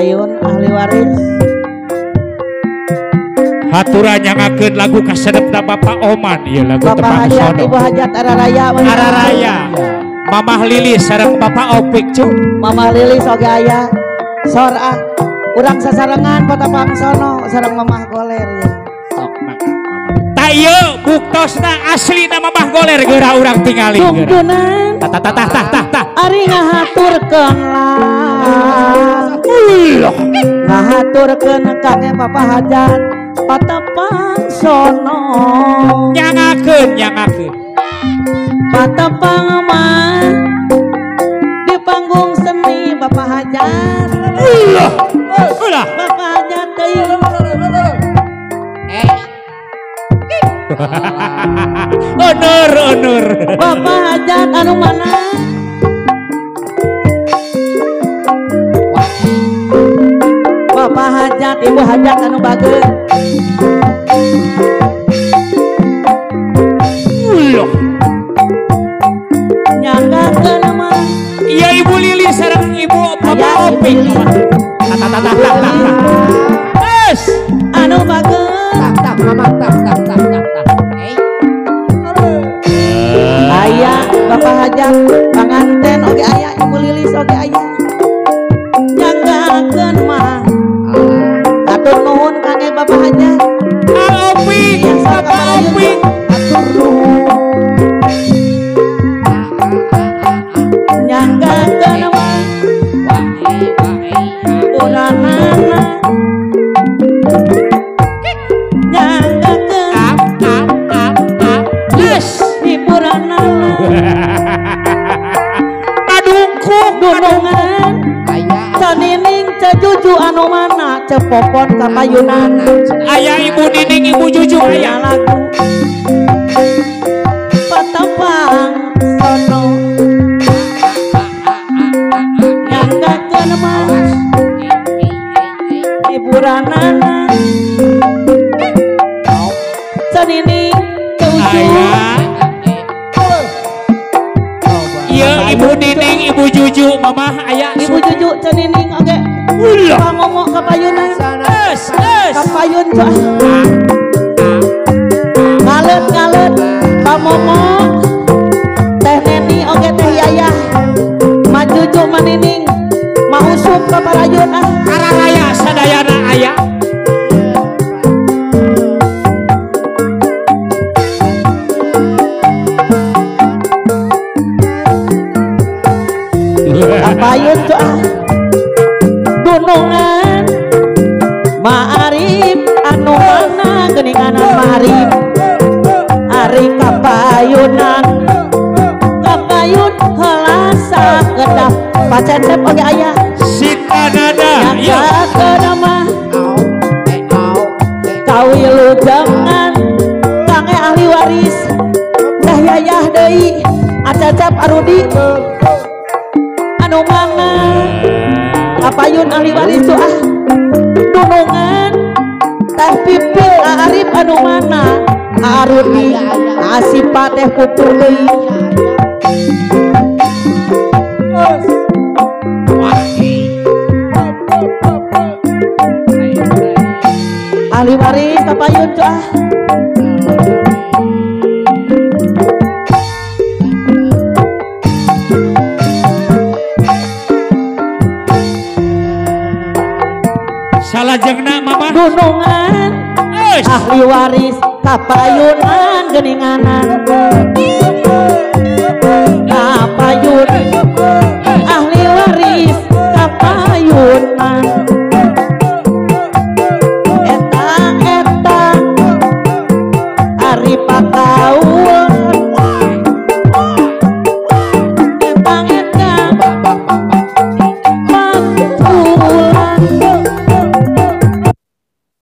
Kapayun ahli waris. Haturan nyangakeun lagu kasedepna Bapak Oman ieu lagu Bapak Hajat Ibu Hajat Araraya Araraya Mamah Lilis sareng Bapak Opik cu Mamah Lilis oge aya sor urang sasarengan Kota Pangsono sareng Mamah Goler ya sok maka ta ieu buktosna aslina Mamah Goler geura urang tingali tunggunan tah ari ngahaturkeun lah ngahaturkeun kangge Bapak Hajat Kota Pangsono nyangakeun Patepang mah di panggung seni Bapak Hajat ulah Bapak Hajat teuing honor Bapak Hajat anu mana Bapak Hajat Ibu Hajat anu bageun nyanggakeun mah iya Ibu Lili sareng Ibu Bapak Opik tes anu bageun aya Bapak Hajat panganten oge aya Ibu Lilis oge aya nyanggakeun mah atur nuhun kangge Bapak Hajat Opik Bapak Opik atur nuhun nyanggakeun mah uranana nyanggakeun yes hiburanana padungkuk dunungan canining cejuju anu mana cepopon kapayunan aya Ibu Nining Ibu Juju aya lagu Patepang sono nyanggakeun mah hiburanana canining cejuju aya iya Ibu Nining Ibu Juju Mamah aya Ibu Juju canining oge pamomo kapayunan kapayun ngalet pamomo teh Neni oge teh Yayah majuju manining mausup kaparayun Araraya sadayana aya kapayun dunungan Ma'arif anu mana geninganan Ma'arif ari kapayunan kapayun helasa kedah pacecep oge aya Sitanada nyanggakeun mah kawilujengan kangge ahli waris teh Yayah deui acacap arudi anu mana kapayun ahli waris tuh dunungan teh Pipit Arif anu mana arudi asipa teh pupu deui ahli waris kapayun tuh salajengna Mama dunungan ahli waris kapayunan geninganan